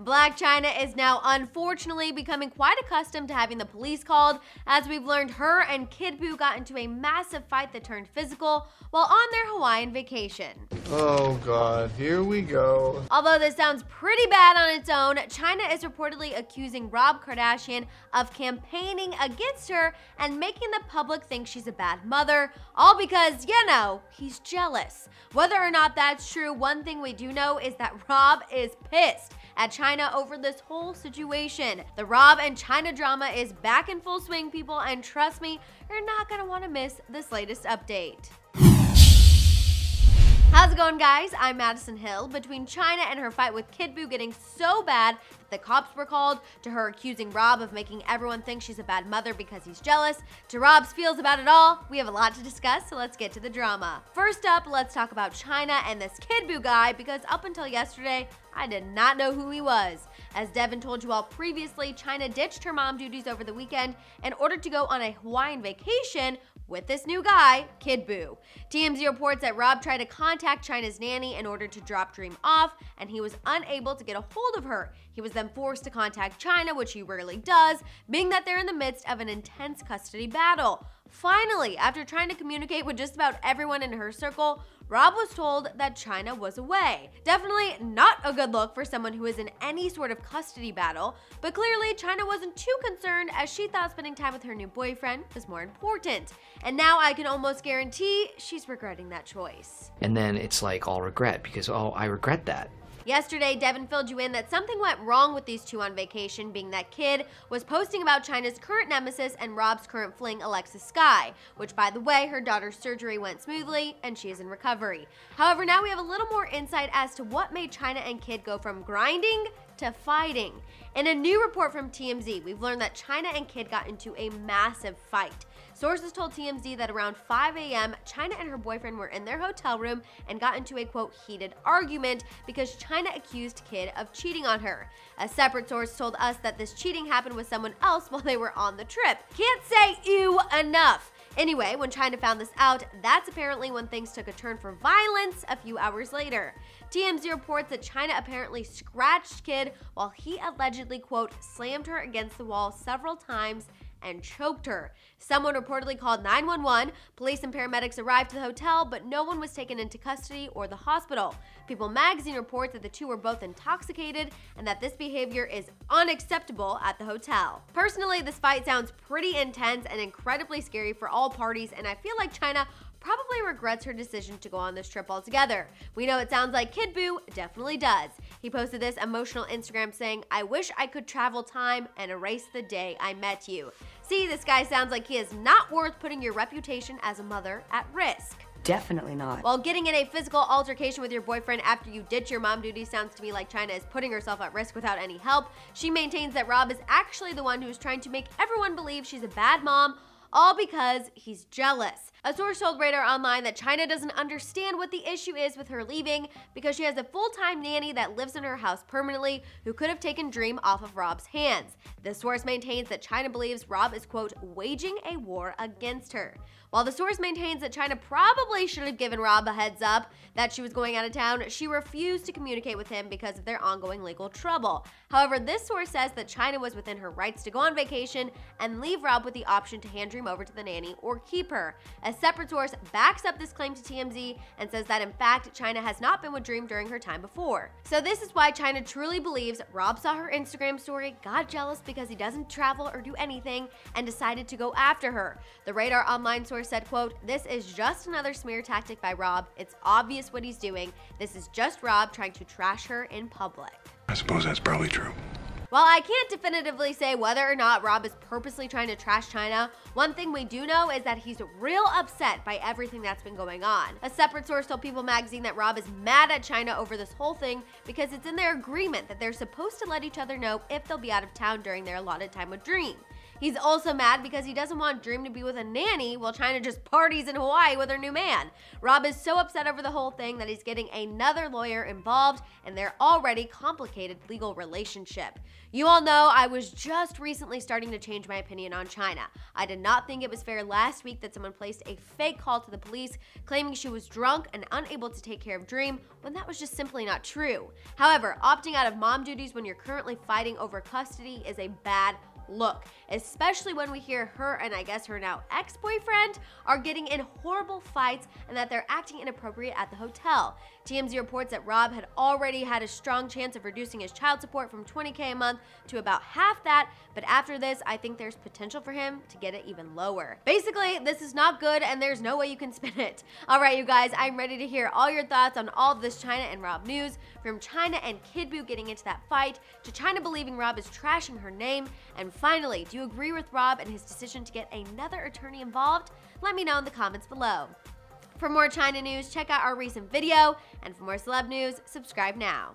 Blac Chyna is now unfortunately becoming quite accustomed to having the police called, as we've learned her and Kid Buu got into a massive fight that turned physical while on their Hawaiian vacation. Oh god, here we go. Although this sounds pretty bad on its own, Chyna is reportedly accusing Rob Kardashian of campaigning against her and making the public think she's a bad mother, all because, you know, he's jealous. Whether or not that's true, one thing we do know is that Rob is pissed at Chyna over this whole situation. The Rob and Chyna drama is back in full swing, people, and trust me, you're not gonna want to miss this latest update. How's it going, guys? I'm Madison Hill. Between Chyna and her fight with Kid Buu getting so bad that the cops were called, to her accusing Rob of making everyone think she's a bad mother because he's jealous, to Rob's feels about it all, we have a lot to discuss, so let's get to the drama. First up, let's talk about Chyna and this Kid Buu guy, because up until yesterday, I did not know who he was. As Devin told you all previously, Chyna ditched her mom duties over the weekend in order to go on a Hawaiian vacation with this new guy, Kid Buu. TMZ reports that Rob tried to contact Chyna's nanny in order to drop Dream off, and he was unable to get a hold of her. He was then forced to contact Chyna, which he rarely does, being that they're in the midst of an intense custody battle. Finally, after trying to communicate with just about everyone in her circle, Rob was told that Chyna was away. Definitely not a good look for someone who is in any sort of custody battle, but clearly Chyna wasn't too concerned, as she thought spending time with her new boyfriend was more important. And now I can almost guarantee she's regretting that choice. And then it's like all regret because, oh, I regret that. Yesterday, Devin filled you in that something went wrong with these two on vacation, being that Kid was posting about Chyna's current nemesis and Rob's current fling, Alexis Sky, which, by the way, her daughter's surgery went smoothly and she is in recovery. However, now we have a little more insight as to what made Chyna and Kid go from grinding to fighting. In a new report from TMZ, we've learned that Chyna and Kid got into a massive fight. Sources told TMZ that around 5 a.m., Chyna and her boyfriend were in their hotel room and got into a, quote, heated argument because Chyna accused Kid of cheating on her. A separate source told us that this cheating happened with someone else while they were on the trip. Can't say ew enough. Anyway, when Chyna found this out, that's apparently when things took a turn for violence a few hours later. TMZ reports that Chyna apparently scratched Kid while he allegedly, quote, slammed her against the wall several times and choked her. Someone reportedly called 911. Police and paramedics arrived to the hotel, but no one was taken into custody or the hospital. People magazine reports that the two were both intoxicated and that this behavior is unacceptable at the hotel. Personally, this fight sounds pretty intense and incredibly scary for all parties, and I feel like Chyna probably regrets her decision to go on this trip altogether. We know it sounds like Kid Buu definitely does. He posted this emotional Instagram saying, "I wish I could travel time and erase the day I met you." See, this guy sounds like he is not worth putting your reputation as a mother at risk. Definitely not. While getting in a physical altercation with your boyfriend after you ditch your mom duty sounds to me like Chyna is putting herself at risk without any help, she maintains that Rob is actually the one who's trying to make everyone believe she's a bad mom, all because he's jealous. A source told Radar Online that Chyna doesn't understand what the issue is with her leaving because she has a full-time nanny that lives in her house permanently who could have taken Dream off of Rob's hands. The source maintains that Chyna believes Rob is, quote, waging a war against her. While the source maintains that Chyna probably should have given Rob a heads up that she was going out of town, she refused to communicate with him because of their ongoing legal trouble. However, this source says that Chyna was within her rights to go on vacation and leave Rob with the option to hand Dream over to the nanny or keep her. A separate source backs up this claim to TMZ and says that in fact, Chyna has not been with Dream during her time before. So this is why Chyna truly believes Rob saw her Instagram story, got jealous because he doesn't travel or do anything, and decided to go after her. The Radar Online source said, quote, "This is just another smear tactic by Rob. It's obvious what he's doing. This is just Rob trying to trash her in public." I suppose that's probably true. While I can't definitively say whether or not Rob is purposely trying to trash Chyna, one thing we do know is that he's real upset by everything that's been going on. A separate source told People magazine that Rob is mad at Chyna over this whole thing because it's in their agreement that they're supposed to let each other know if they'll be out of town during their allotted time with Dream. He's also mad because he doesn't want Dream to be with a nanny while Chyna just parties in Hawaii with her new man. Rob is so upset over the whole thing that he's getting another lawyer involved in their already complicated legal relationship. You all know I was just recently starting to change my opinion on Chyna. I did not think it was fair last week that someone placed a fake call to the police claiming she was drunk and unable to take care of Dream when that was just simply not true. However, opting out of mom duties when you're currently fighting over custody is a bad look, especially when we hear her and I guess her now ex-boyfriend are getting in horrible fights and that they're acting inappropriate at the hotel. TMZ reports that Rob had already had a strong chance of reducing his child support from $20K a month to about half that, but after this, I think there's potential for him to get it even lower. Basically, this is not good and there's no way you can spin it. All right, you guys, I'm ready to hear all your thoughts on all of this Chyna and Rob news, from Chyna and Kid Buu getting into that fight, to Chyna believing Rob is trashing her name, and finally, do you agree with Rob and his decision to get another attorney involved? Let me know in the comments below. For more Chyna news, check out our recent video, and for more celeb news, subscribe now.